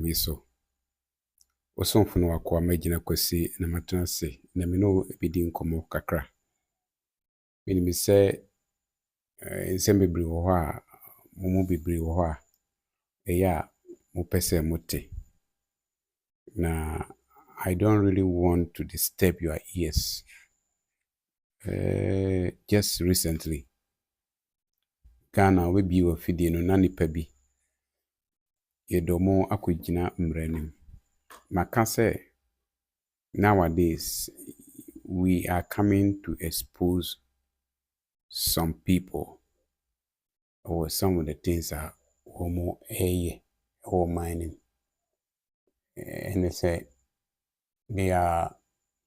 we so. Oso mfuno wako amagina kwesi na matuna se na mino ebidi nkomo kakra. Mini mi se nsem bebre wo ho a mumu bebre wo ho a eya mo pese mote. Na I don't really want to disturb your ears. Just recently Ghana we bi wo fidie no na nipa bi yedomo akogina mranim. Maka say nowadays we are coming to expose some people or some of the things are homo or mining. And they say they are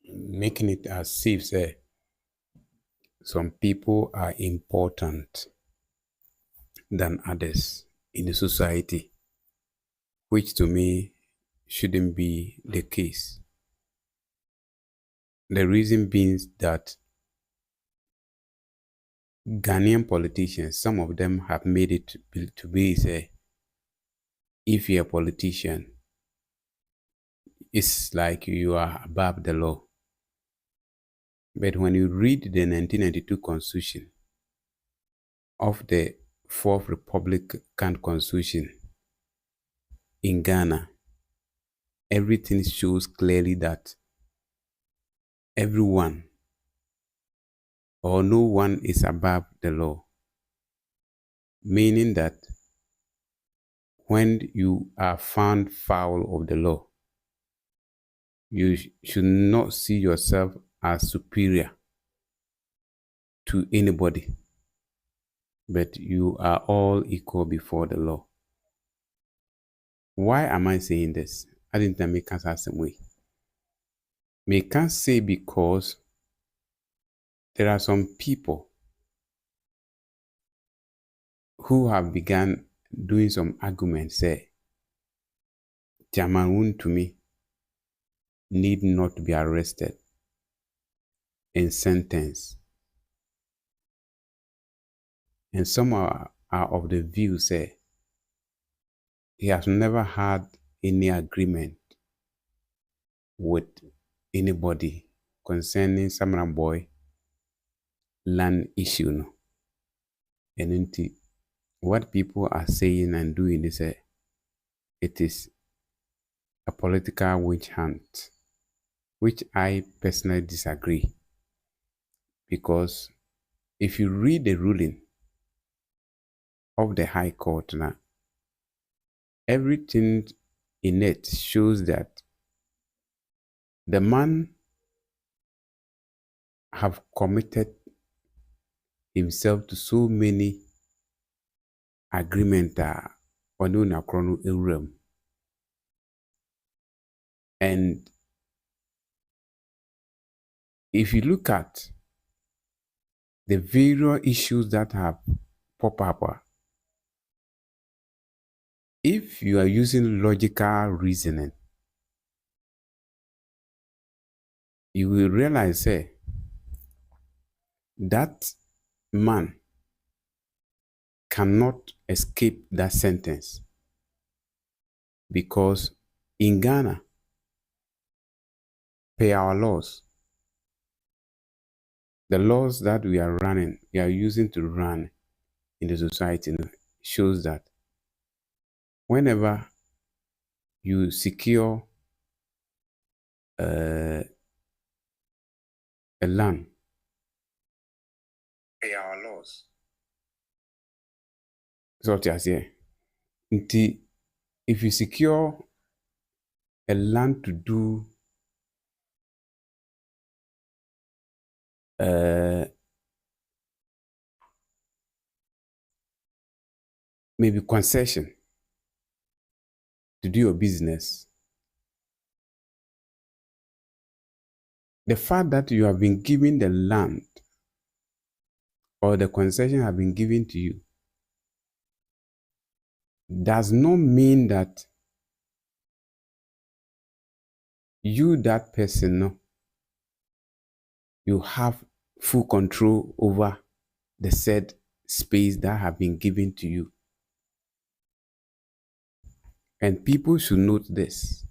making it as if say some people are important than others in the society, which to me shouldn't be the case. The reason being that Ghanaian politicians, some of them have made it to be say, if you're a politician, it's like you are above the law. But when you read the 1992 Constitution of the Fourth Republican Constitution in Ghana, everything shows clearly that everyone or no one is above the law. Meaning that when you are found foul of the law, you should not see yourself as superior to anybody, but you are all equal before the law. Why am I saying this? I didn't make us the same way. Me can't say because there are some people who have begun doing some arguments say Tiamanun to me need not be arrested and sentenced. And some are of the view say he has never had any agreement with anybody concerning Samara Boy land issue. No? And what people are saying and doing is it is a political witch hunt, which I personally disagree. Because if you read the ruling of the High Court now, everything in it shows that the man have committed himself to so many agreements and if you look at the various issues that have popped up, if you are using logical reasoning, you will realize that man cannot escape that sentence, because in Ghana, per our laws, the laws that we are using to run in the society shows that whenever you secure a land, per our laws, so what I say, if you secure a land to do maybe concession to do your business, the fact that you have been given the land or the concession have been given to you does not mean that you, that person, you have full control over the said space that have been given to you. And people should note this.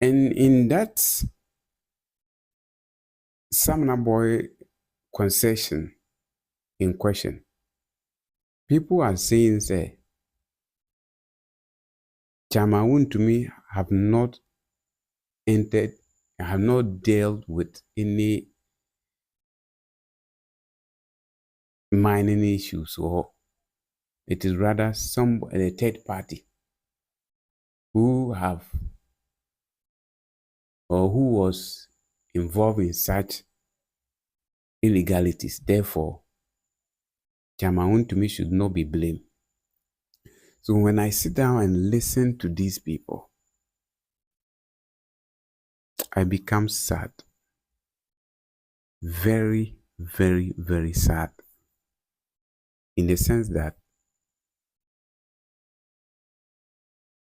And in that Samana Boy concession in question, people are saying, say, Chamaun to me have not entered, have not dealt with any mining issues, or it is rather a third party who have or who was involved in such illegalities. Therefore, Chamaun to me should not be blamed. So when I sit down and listen to these people, I become sad. Very, very, very sad. In the sense that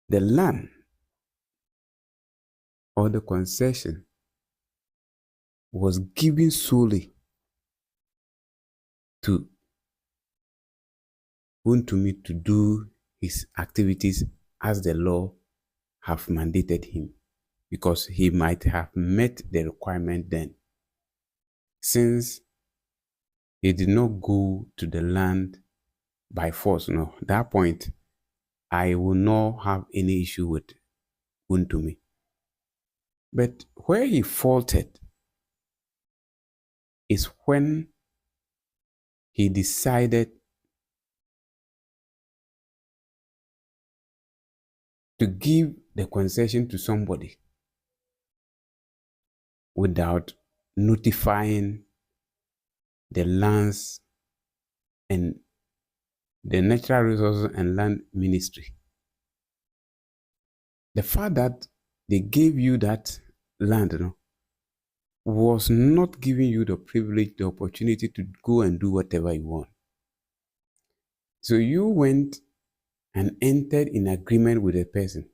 the land or the concession was given solely to Untumi to do his activities as the law have mandated him, because he might have met the requirement then. Since he did not go to the land by force, no, at that point, I will not have any issue with Untumi. But where he faltered is when he decided to give the concession to somebody without notifying the lands and the Natural Resources and Land Ministry. The fact that they gave you that land, was not giving you the privilege, the opportunity to go and do whatever you want. So you went and entered in agreement with a person,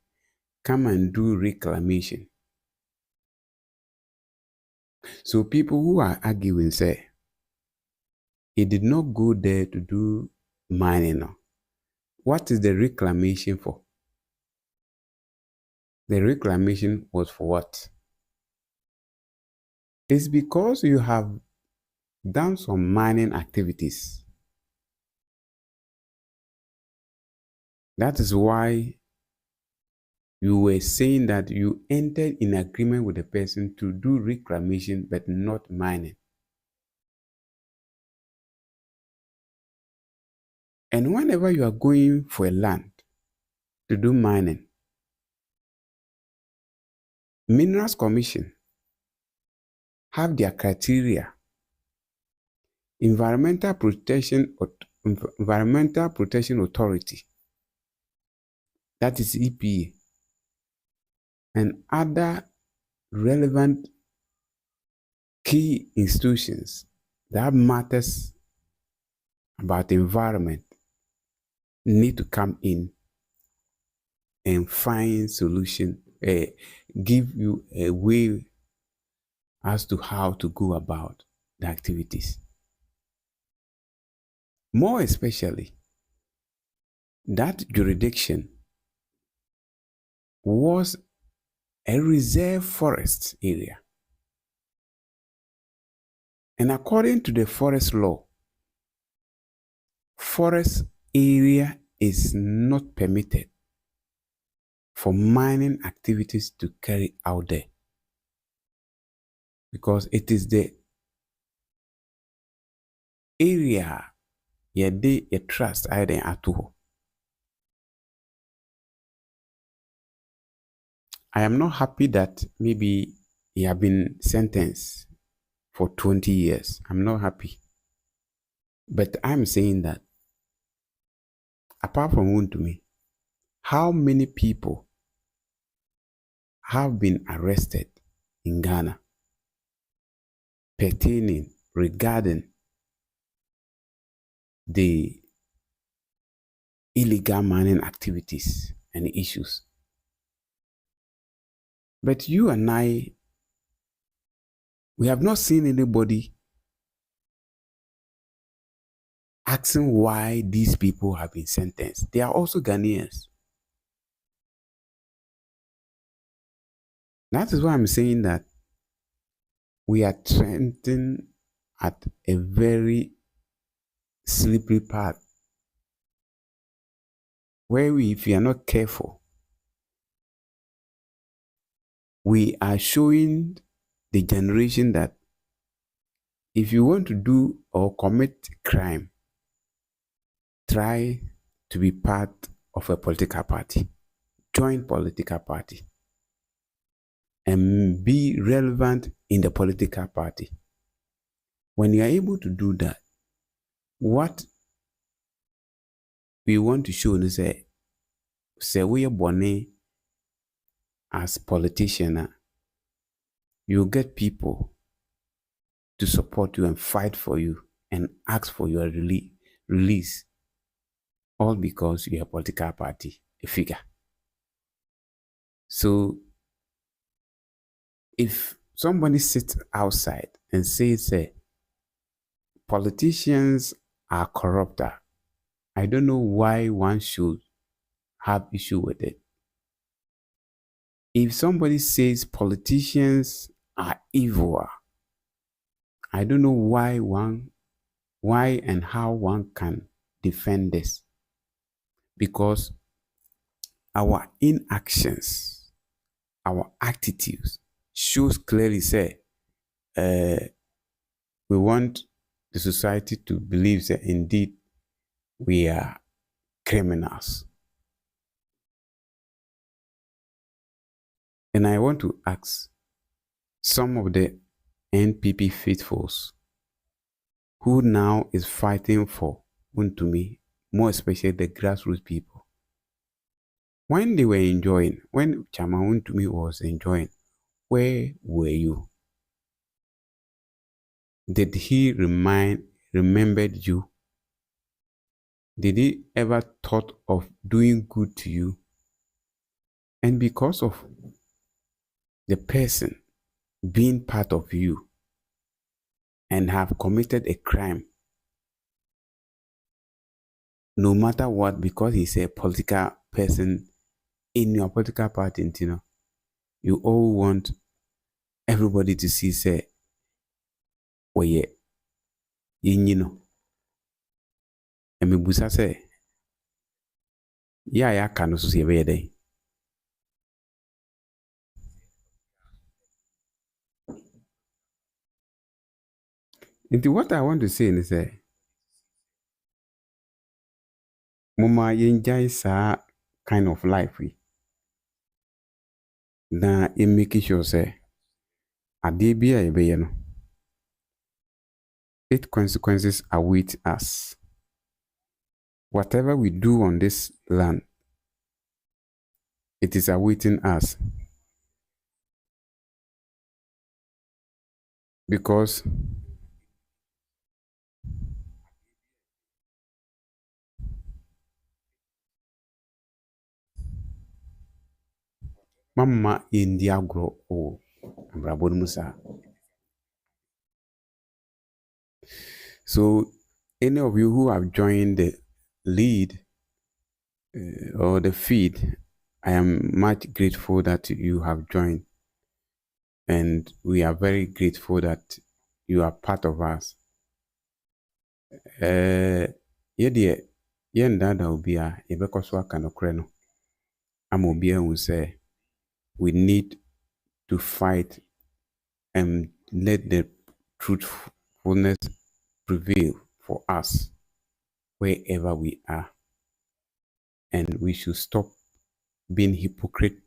come and do reclamation. So people who are arguing say, he did not go there to do mining. What is the reclamation for? The reclamation was for what? It's because you have done some mining activities. That is why you were saying that you entered in agreement with the person to do reclamation but not mining. And whenever you are going for a land to do mining, Minerals Commission have their criteria. Environmental Protection Authority, that is EPA, and other relevant key institutions that matters about the environment need to come in and find solution, give you a way as to how to go about the activities. More especially, that jurisdiction was a reserve forest area. And according to the forest law, forest area is not permitted for mining activities to carry out there, because it is the area yɛde a trust ayɛ ato hɔ. I am not happy that maybe he have been sentenced for 20 years. I'm not happy. But I'm saying that apart from Wontumi, how many people have been arrested in Ghana pertaining regarding the illegal mining activities and issues? But you and I, we have not seen anybody asking why these people have been sentenced. They are also Ghanaians. That is why I'm saying that we are trending at a very slippery path where if we are not careful, we are showing the generation that if you want to do or commit crime, try to be part of a political party, join political party, and be relevant in the political party. When you are able to do that, what we want to show is that say we are born as politician, you get people to support you and fight for you and ask for your release, all because you are a political party, a figure. So if somebody sits outside and says, politicians are corrupt, I don't know why one should have issue with it. If somebody says politicians are evil, I don't know why and how one can defend this. Because our inactions, our attitudes shows clearly say we want the society to believe that indeed we are criminals. And I want to ask some of the NPP faithfuls who now is fighting for Untumi, more especially the grassroots people. When they were enjoying, when Chama Untumi was enjoying, where were you? Did he remembered you? Did he ever thought of doing good to you? And because of the person being part of you and have committed a crime, no matter what, because he's a political person in your political party, you all want everybody to see, say, oh yeah, you know. And me busa say, yeah, can also see a day. Into what I want to say is say, Mama enjoy sa kind of life we. Na in making sure say, ade bi a ebe no. Its consequences await us. Whatever we do on this land, it is awaiting us. Because Mama India grow old. So, any of you who have joined the lead or the feed, I am much grateful that you have joined. And we are very grateful that you are part of us. Dada obia yebekoswa kanokre no. Amobia will say we need to fight and let the truthfulness prevail for us wherever we are. And we should stop being hypocrite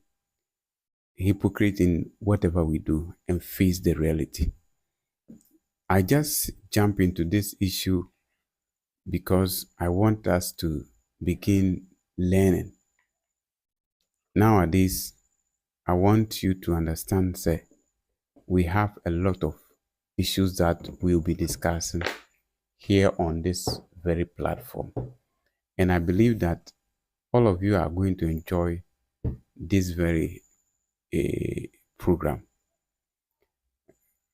in whatever we do and face the reality. I just jump into this issue because I want us to begin learning. Nowadays, I want you to understand that we have a lot of issues that we'll be discussing here on this very platform. And I believe that all of you are going to enjoy this very program.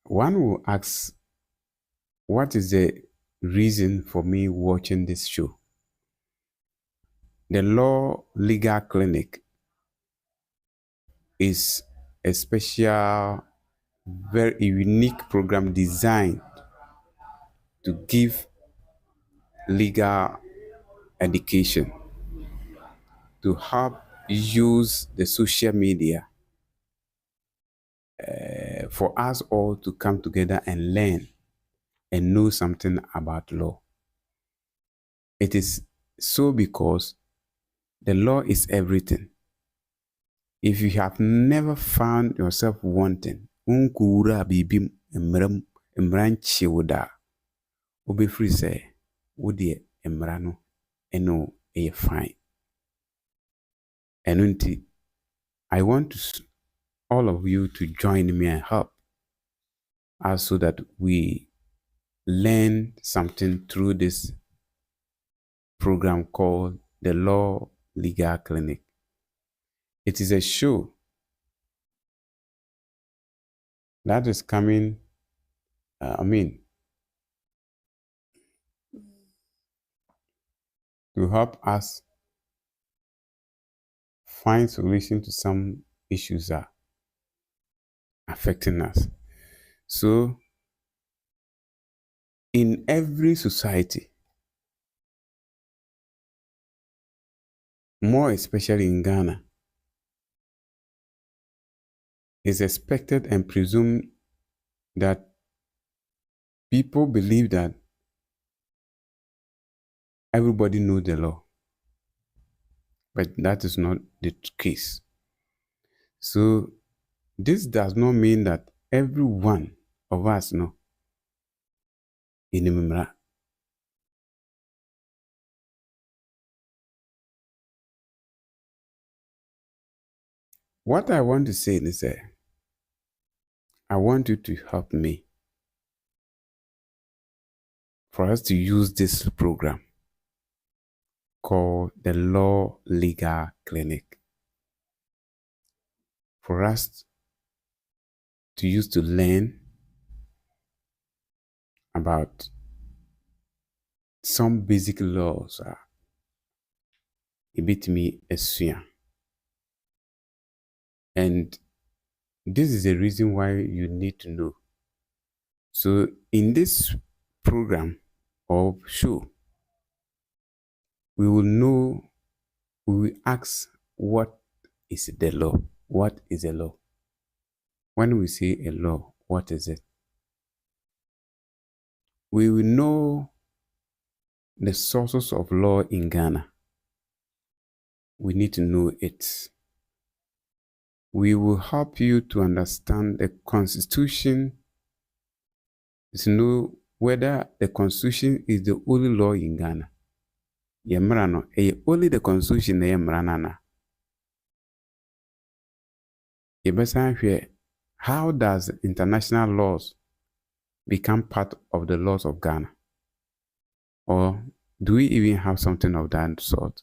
One will ask, what is the reason for me watching this show. The Law Legal Clinic is a special, very unique program designed to give legal education, to help use the social media for us all to come together and learn and know something about law. It is so because the law is everything. If you have never found yourself wanting, unkura bibim emranchi woda, obefri say, wodi emrano, eno e fine. And I want all of you to join me and help us so that we learn something through this program called the Law Legal Clinic. It is a show that is coming, to help us find solution to some issues that are affecting us. So, in every society, more especially in Ghana, it's expected and presumed that people believe that everybody knows the law. But that is not the case. So this does not mean that every one of us know inimimra. What I want to say is that I want you to help me for us to use this program called the Law Legal Clinic, for us to use to learn about some basic laws. Ibitimi esua. And this is the reason why you need to know. So in this program or show, we will ask, what is the law? What is a law? When we say a law, what is it? We will know the sources of law in Ghana. We need to know it. We will help you to understand the Constitution, to know whether the Constitution is the only law in Ghana. Yemrano, only the Constitution yemranana. How does international laws become part of the laws of Ghana? Or do we even have something of that sort?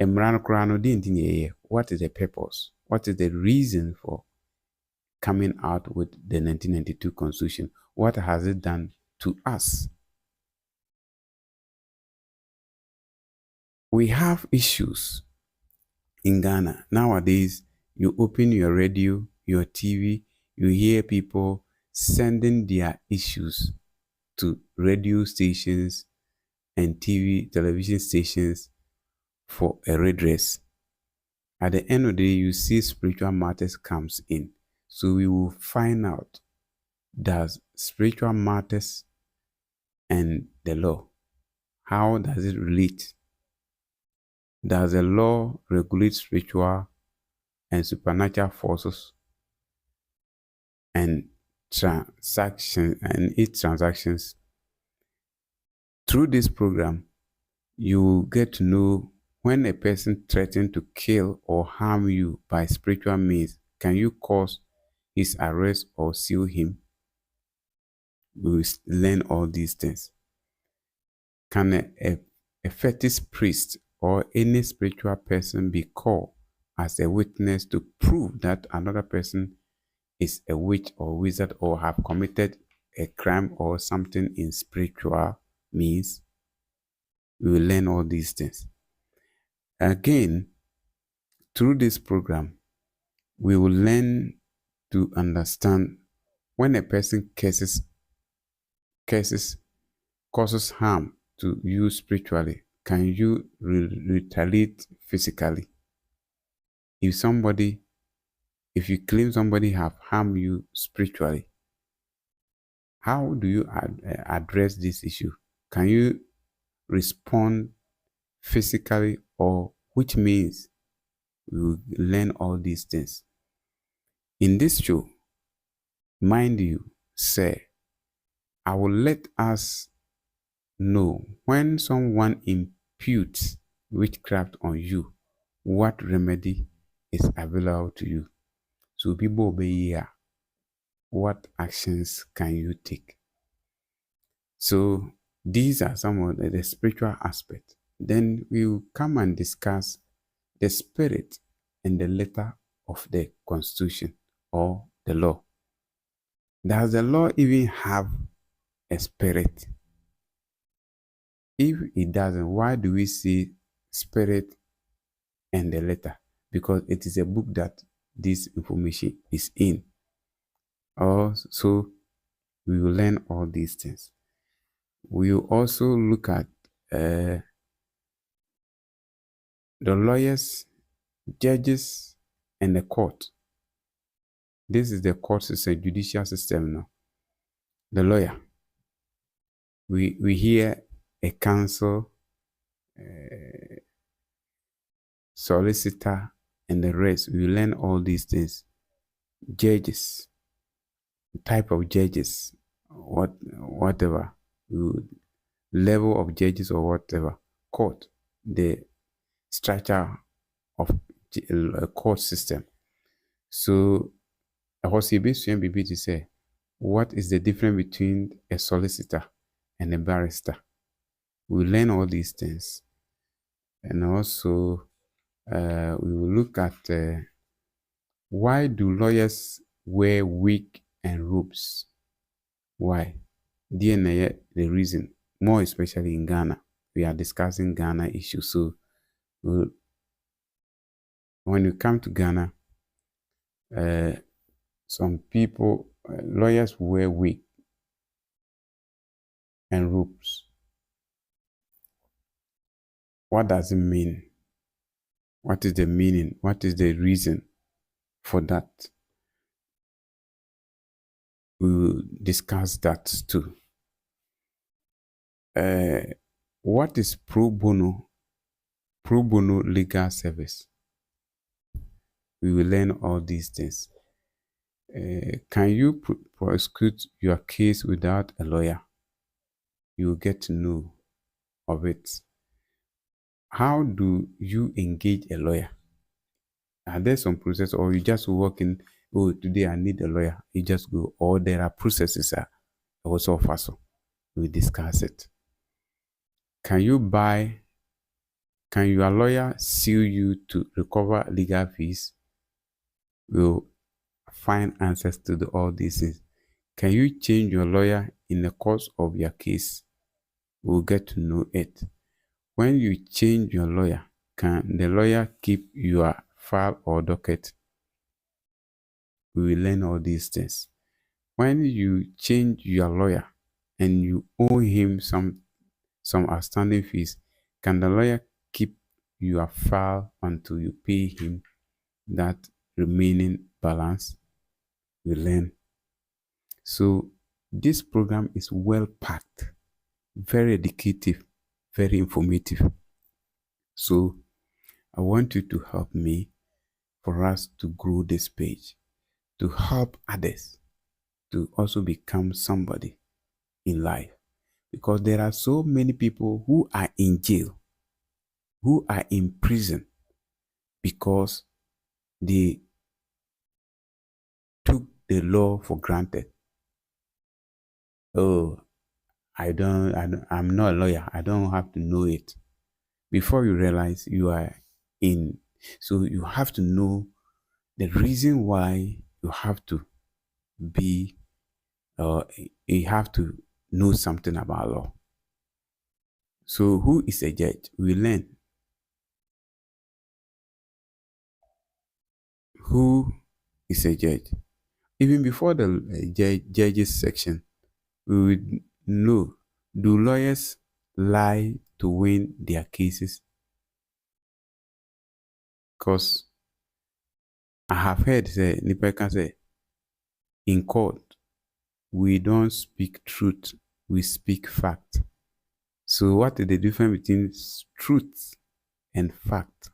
What is the purpose? What is the reason for coming out with the 1992 Constitution? What has it done to us? We have issues in Ghana. Nowadays, you open your radio, your TV, you hear people sending their issues to radio stations and television stations for a redress. At the end of the day, you see spiritual matters comes in. So we will find out, does spiritual matters and the law, how does it relate? Does the law regulate spiritual and supernatural forces and transactions and its transactions? Through this program, you will get to know when a person threatens to kill or harm you by spiritual means, can you cause his arrest or seal him? We will learn all these things. Can a fetish priest or any spiritual person be called as a witness to prove that another person is a witch or wizard or have committed a crime or something in spiritual means, we will learn all these things. Again, through this program, we will learn to understand when a person causes harm to you spiritually, can you retaliate physically? If you claim somebody have harmed you spiritually, how do you address this issue? Can you respond physically, or which means we will learn all these things. In this show, mind you, say, I will let us know when someone imputes witchcraft on you, what remedy is available to you. So people obey here. What actions can you take? So these are some of the spiritual aspects. Then we will come and discuss the spirit and the letter of the constitution or the law. Does the law even have a spirit? If it doesn't, why do we see spirit and the letter? Because it is a book that this information is in. So we will learn all these things. We will also look at the lawyers, judges, and the court. This is the court, it's a judicial system now. The lawyer. We hear a counsel, solicitor, and the rest. We learn all these things. Judges, type of judges, whatever, level of judges or whatever. Court, the structure of a court system. So, I was able to say, what is the difference between a solicitor and a barrister? We learn all these things. And also, we will look at why do lawyers wear wig and robes? Why? DNA, the reason, more especially in Ghana. We are discussing Ghana issues. So when you come to Ghana, some people, lawyers wear wig and robes. What does it mean? What is the meaning? What is the reason for that? We will discuss that too. What is pro bono legal service? We will learn all these things. Can you prosecute your case without a lawyer? You will get to know of it. How do you engage a lawyer? Are there some process, or you just walk in, oh, today I need a lawyer, you just go, or there are processes also fast. We discuss it. Can your lawyer sue you to recover legal fees? We'll find answers to all these things. Can you change your lawyer in the course of your case? We'll get to know it. When you change your lawyer, can the lawyer keep your file or docket? We will learn all these things. When you change your lawyer and you owe him some outstanding fees, can the lawyer keep your file until you pay him that remaining balance? We learn. So this program is well packed, very educative, very informative. So I want you to help me for us to grow this page, to help others to also become somebody in life. Because there are so many people who are in jail, who are in prison, because they took the law for granted. Oh, I'm not a lawyer. I don't have to know it. Before you realize you are in. So you have to know the reason why you have to be you have to know something about law. So who is a judge? We learn. Who is a judge? Even before the judges section, we would know, do lawyers lie to win their cases? Because I have heard say, Nipa can say, in court, we don't speak truth, we speak fact. So what is the difference between truth and fact?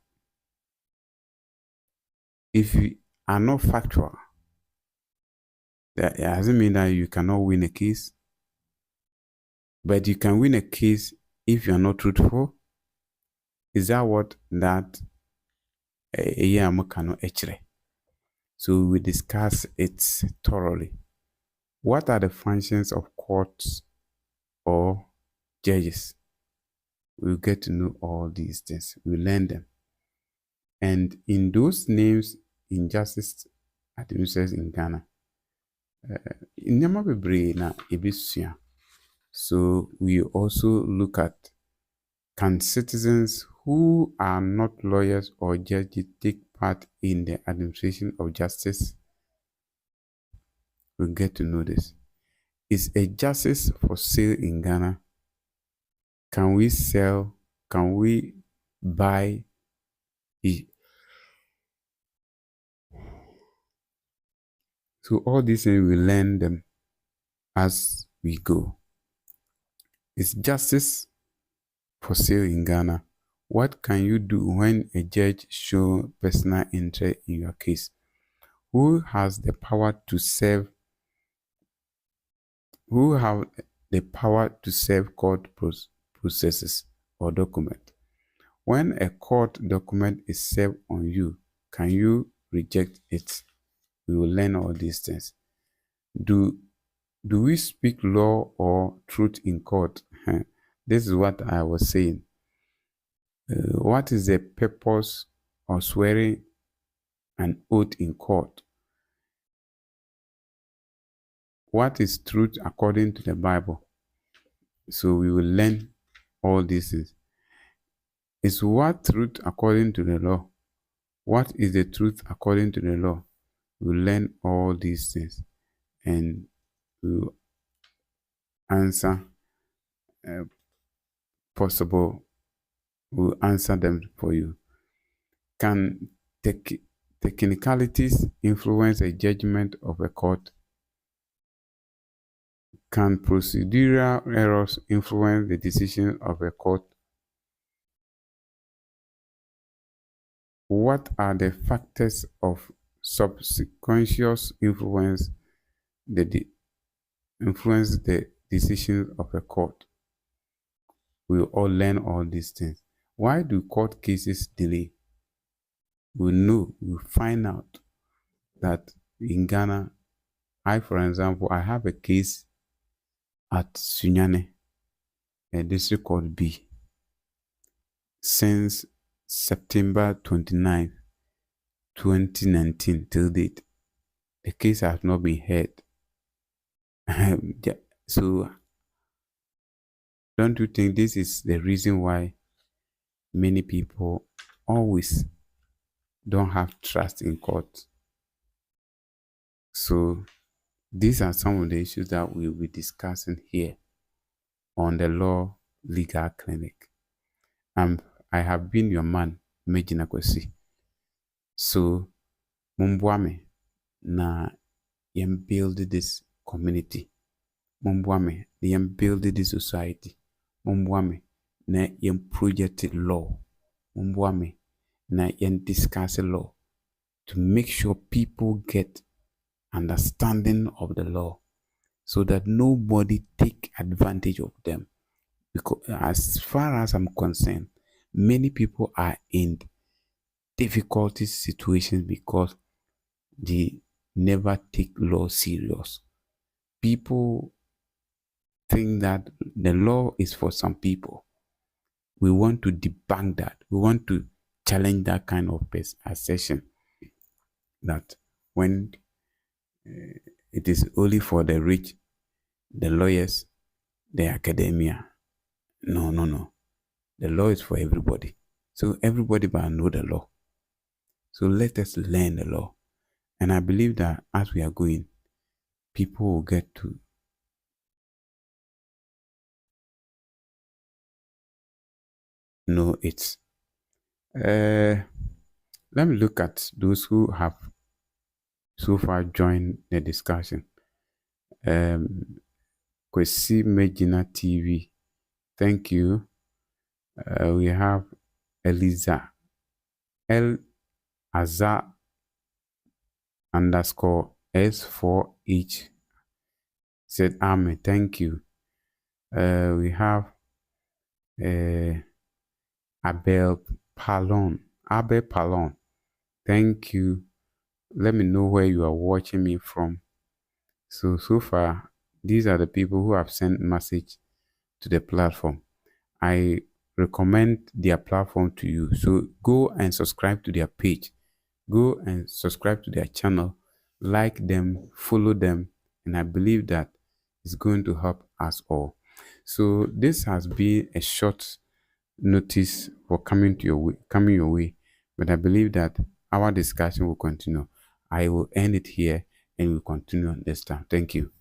If you are not factual, that doesn't mean that you cannot win a case. But you can win a case if you are not truthful. Is that what that so we discuss it thoroughly. What are the functions of courts or judges? We'll get to know all these things. We learn them. And in those names, injustice administrators in Ghana, so we also look at, can citizens who are not lawyers or judges take part in the administration of justice? We'll get to know this. Is a justice for sale in Ghana? Can we sell? Can we buy it? So all these things, we learn them as we go. Is justice for sale in Ghana? What can you do when a judge shows personal interest in your case? Who has the power to serve? Who have the power to serve court processes or document? When a court document is served on you, can you reject it? We will learn all these things. Do we speak law or truth in court? This is what I was saying. What is the purpose of swearing an oath in court? What is truth according to the Bible? So we will learn all these things. Is what truth according to the law? What is the truth according to the law? We will learn all these things and we will answer we'll answer them for you. Can technicalities influence a judgment of a court? Can procedural errors influence the decision of a court? What are the factors of subsequential influence the decision of a court? We will all learn all these things. Why do court cases delay? We know, we find out that in Ghana, for example, I have a case at Sunyani, a district court B, since September 29, 2019 till date. The case has not been heard. So, don't you think this is the reason why many people always don't have trust in court? So, these are some of the issues that we'll be discussing here on the Law Legal Clinic. I have been your man, Mejina Kwesi. So, Mumbuame, na yem build this community. Mumbuame, yem build this society. Mumbuame, na yem project law. Mumbuame, na yem discuss law to make sure people get understanding of the law so that nobody take advantage of them. Because as far as I'm concerned, many people are in difficult situations because they never take law serious. People think that the law is for some people. We want to debunk that. We want to challenge that kind of assertion that when it is only for the rich, the lawyers, the academia. No, no, no. The law is for everybody. So everybody must know the law. So let us learn the law. And I believe that as we are going, people will get to know it. Let me look at those who have so far joined the discussion. Kwesi Megina TV, thank you. We have Eliza L Azar underscore S4H said Amen, thank you. We have Abel Palon, thank you. Let me know where you are watching me from. So far, these are the people who have sent message to the platform. I recommend their platform to you. So go and subscribe to their page. Go and subscribe to their channel. Like them, follow them. And I believe that it's going to help us all. So this has been a short notice for coming your way. But I believe that our discussion will continue. I will end it here and we'll continue on this time. Thank you.